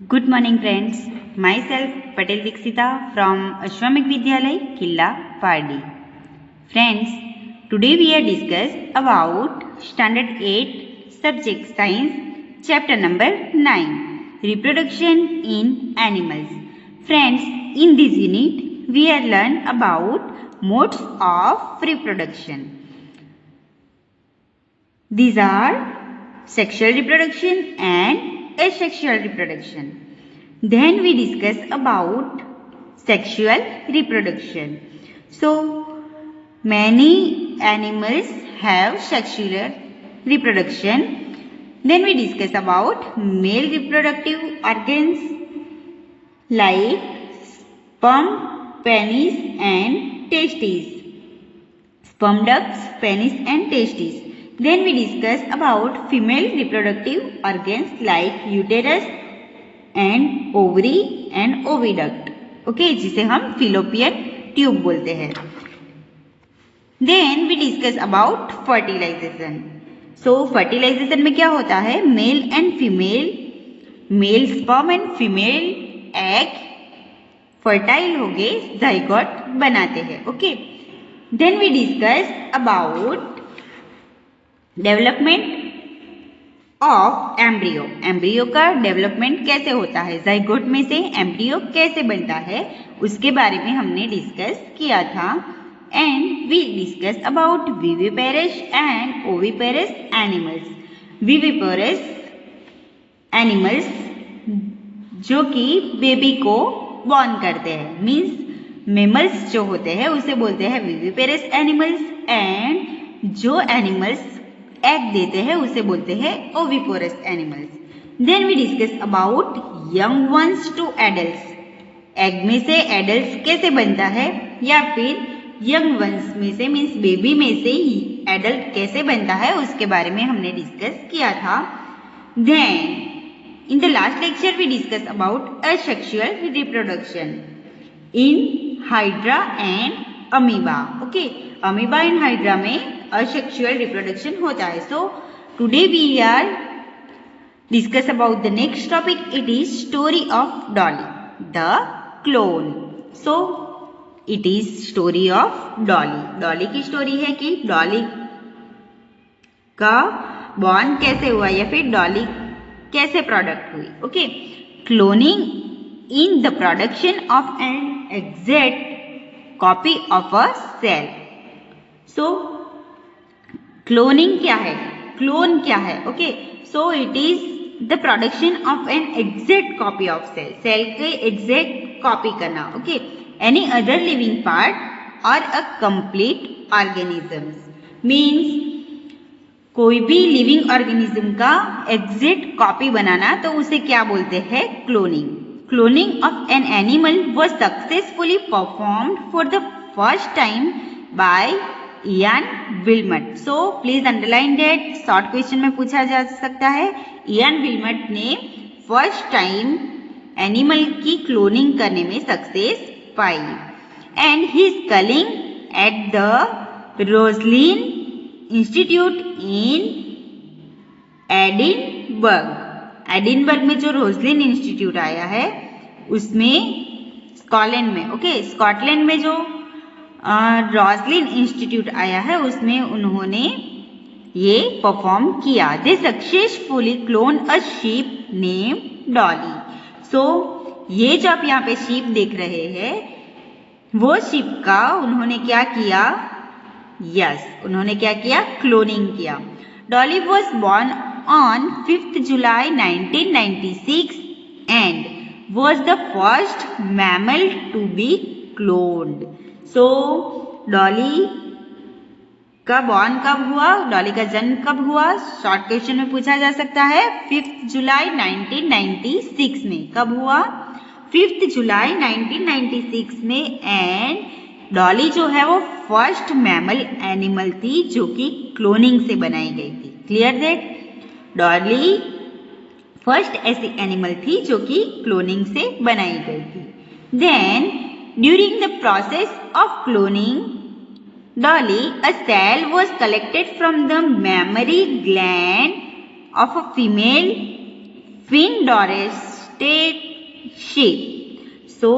Good morning friends. Myself Patel Dixita from Ashwamik Vidyalay, Killa, Pardi. Friends, today we are discuss about Standard 8 Subject Science Chapter number 9 Reproduction in Animals. Friends, in this unit we are learn about modes of reproduction. These are sexual reproduction and asexual reproduction. Then we discuss about sexual reproduction. So many animals have sexual reproduction. Then we discuss about male reproductive organs like sperm, penis and testes. Sperm ducts, penis and testes. Then we discuss about female reproductive organs like uterus and ovary and oviduct. Okay, जिसे हम fallopian tube बोलते हैं. Then we discuss about fertilization. So fertilization में क्या होता है? Male and female, male sperm and female egg fertile होके zygote बनाते हैं. Okay. Then we discuss about development of embryo. Embryo का डेवलपमेंट कैसे होता है, जाइगोट में से एम्ब्रियो कैसे बनता है, उसके बारे में हमने डिस्कस किया था. And we discuss about viviparous and oviparous animals. Viviparous animals जो कि बेबी को बॉर्न करते हैं, मीन्स मेमल्स जो होते हैं उसे बोलते हैं विविपेरस एनिमल्स. एंड जो एनिमल्स एग देते हैं उसे बोलते हैं oviparous animals. Then we discuss about young ones to adults. Egg में से एडल्ट्स कैसे बनता है, या फिर यंग वंस में से मीन्स बेबी में से एडल्ट कैसे बनता है, उसके बारे में हमने डिस्कस किया था. Then in the last lecture we discuss about asexual reproduction in hydra and amoeba. Okay, amoeba and hydra में असेक्सुअल रिप्रोडक्शन होता है. So today we are discuss about the next topic. It is story of Dolly the clone. So it is story of Dolly. Dolly की story है कि डॉली का born कैसे हुआ या फिर डॉली कैसे प्रोडक्ट हुई. Okay, cloning in the production of an exact copy of a cell. So cloning क्या है, क्लोन क्या है. Okay, so it is the production of an exact copy of cell. Cell के एग्जैक्ट कॉपी करना. Okay, any other living part और a complete organisms. Means कोई भी living organism का एग्जैक्ट कॉपी बनाना, तो उसे क्या बोलते हैं, cloning. Cloning of an animal was successfully performed for the first time by Ian Wilmot. So please underline that. Short question में पूछा जा सकता है. Ian Wilmot ने फर्स्ट टाइम एनिमल की क्लोनिंग करने में सक्सेस पाई. And he is calling at the Roslin Institute in Edinburgh. Edinburgh में जो रोजलिन इंस्टीट्यूट आया है उसमें स्कॉटलैंड में, ओके, स्कॉटलैंड में जो रोजलिन इंस्टीट्यूट आया है उसमें उन्होंने ये परफॉर्म किया. They successfully clone a sheep name Dolly. So ये जो आप यहाँ पे शीप देख रहे हैं वो शीप का उन्होंने क्या किया, उन्होंने क्या किया, क्लोनिंग किया. Dolly was born on 5th July 1996 and was the first mammal to be cloned. So Dolly का बॉर्न कब हुआ, डॉली का जन्म कब हुआ, शॉर्ट क्वेश्चन में पूछा जा सकता है. 5th जुलाई 1996 में. कब हुआ, 5th जुलाई 1996 में. एंड डॉली जो है वो फर्स्ट मैमल एनिमल थी जो कि क्लोनिंग से बनाई गई थी. Clear that. डॉली फर्स्ट ऐसी एनिमल थी जो कि क्लोनिंग से बनाई गई थी. Then during the process of cloning Dolly a cell was collected from the mammary gland of a female Phindorestes state sheep. So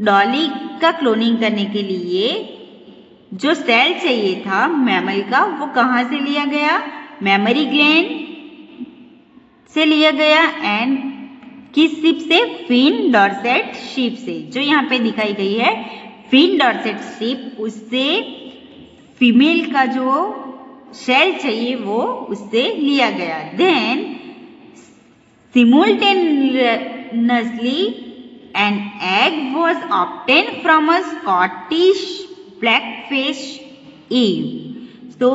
Dolly का क्लोनिंग करने के लिए जो सेल चाहिए था मैमल का, वो कहाँ से लिया गया? मेमरी ग्लैंड से लिया गया। एंड किस शीप से? फिन डॉर्सेट शीप से, जो यहाँ पे दिखाई गई है फिन डॉर्सेट शीप, उससे फीमेल का जो सेल चाहिए वो उससे लिया गया। Then simultaneously an egg was obtained from a Scottish blackface eve. So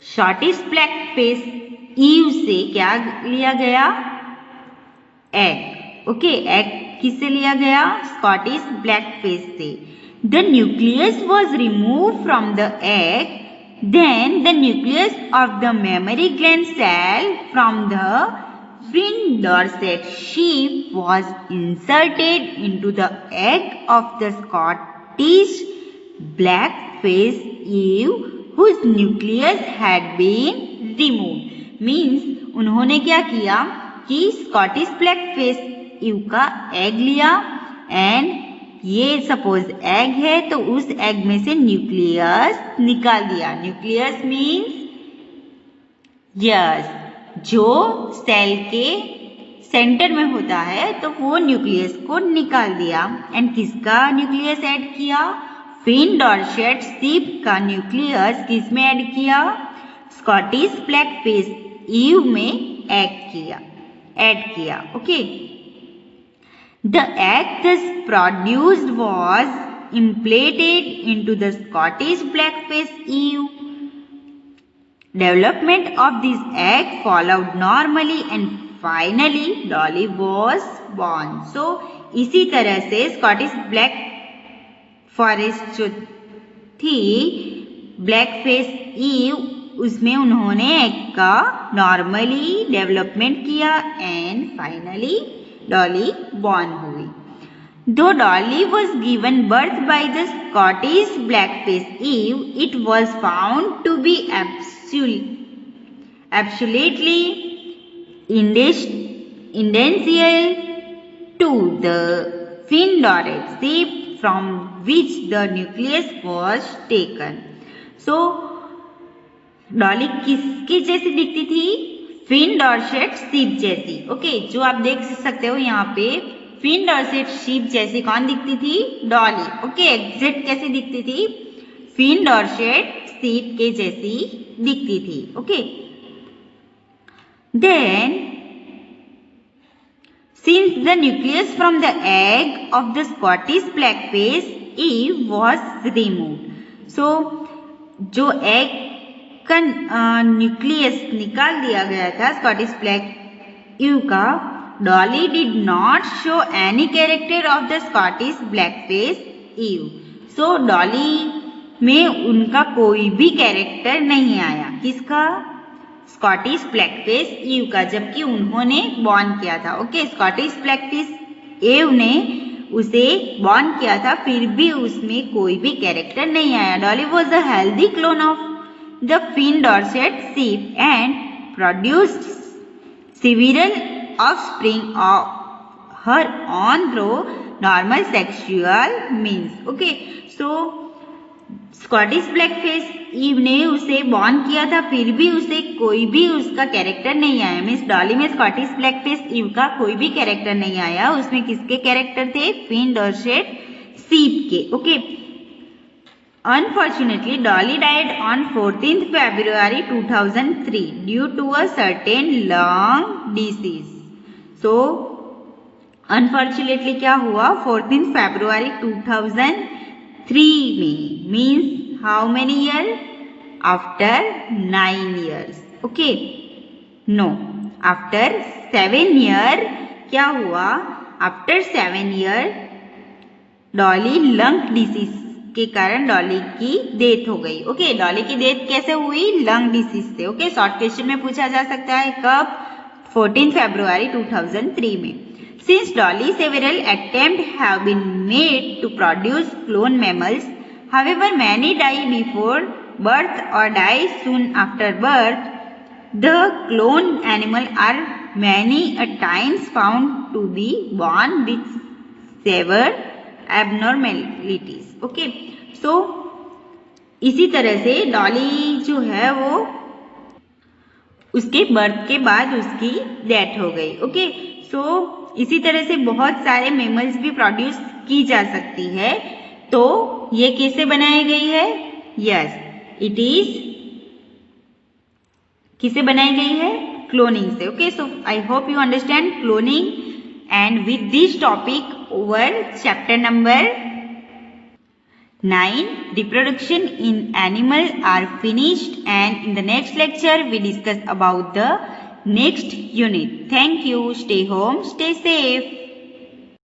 Scottish blackface eve से क्या लिया गया? एग। ओके, एग किससे लिया गया? स्कॉटिश ब्लैकफेस से। The nucleus was remove from the egg, then the nucleus of the mammary gland cell from the Fin Dorset sheep was inserted into the egg of the Scottish blackface eve whose nucleus had been removed. Means उन्होंने क्या किया कि Scottish ब्लैकफेस ewe का egg लिया and ये suppose egg है तो उस एग में से न्यूक्लियस निकाल दिया। न्यूक्लियस मीन्स यस, जो सेल के सेंटर में होता है तो वो न्यूक्लियस को निकाल दिया। एंड किसका न्यूक्लियस ऐड किया? फिन डॉर्सेट शीप का न्यूक्लियस किस में ऐड किया? स्कॉटिश ब्लैकफेस ईव में ऐड किया। Okay, the egg thus produced was implanted into the Scottish blackface eve. Development of this egg followed normally and finally Dolly was born. So इसी तरह से Scottish black forest जो थी ब्लैकफेस ewe, उसमें उन्होंने egg का नॉर्मली डेवलपमेंट किया and finally Dolly born हुई। Though Dolly was given birth by the Scottish blackface eve, it was found to be absolutely identical to the Fin Dorset sheep from which the nucleus was taken. So Dolly किसकी जैसी दिखती थी? Fin Dorset sheep जैसी। Okay, जो आप देख सकते हो यहाँ पे फिन डॉर्सेट शीप जैसी कौन दिखती थी? डॉली। ओके, एग्जैक्ट कैसी दिखती थी? फिन डॉर्सेट शीप के जैसी दिखती थी। Okay, then since the nucleus from the egg of the Scottish ब्लैकफेस ewe was removed. So जो एग का न्यूक्लियस निकाल दिया गया था स्कॉटिश ब्लैक ईव का, Dolly did not show any character of the Scottish ब्लैकफेस ewe. So Dolly में उनका कोई भी कैरेक्टर नहीं आया। किसका? स्कॉटिश ब्लैकफेस ईव का, जबकि उन्होंने बॉर्न किया था। ओके, स्कॉटिश ब्लैकफेस ईव ने उसे बॉर्न किया था, फिर भी उसमें कोई भी कैरेक्टर नहीं आया। Dolly was a healthy clone of the Fin Dorset sheep and produced several offspring of her own through normal sexual means. Okay, so Scottish ब्लैकफेस ewe ने उसे बॉर्न किया था, फिर भी उसे कोई भी उसका कैरेक्टर नहीं आया। मीन्स डॉली में स्कॉटिश ब्लैकफेस ईव का कोई भी कैरेक्टर नहीं आया। उसमें किसके कैरेक्टर थे? फिन डॉर्सेट शीप के। Okay, Unfortunately, Dolly died on 14th February 2003 due to a certain lung disease. So, unfortunately क्या हुआ? 14th February 2003 में, means how many years? After 9 years. Okay? No, after 7 years क्या हुआ? After 7 years, Dolly lung disease के कारण डॉली की death हो गई। ओके, डॉली की डेथ कैसे हुई? लंग डिसीज से। ओके, शॉर्ट क्वेश्चन में पूछा जा सकता है। कब? 14 फरवरी 2003 में। Since Dolly several attempt have been made to produce clone mammals, however many die before birth और die soon after birth, the clone animal are many a times found to be born with severe abnormalities. Okay, so इसी तरह से डॉली जो है वो उसके birth के बाद उसकी डेथ हो गई. ओके, सो इसी तरह से बहुत सारे मेमल्स भी प्रोड्यूस की जा सकती है. तो ये कैसे बनाई गई है? यस, इट इज किसे बनाई गई है? क्लोनिंग से. Okay, so I hope you understand cloning. And with this topic over chapter number 9, reproduction in animal are finished, and in the next lecture we discuss about the next unit. Thank you. Stay home, stay safe.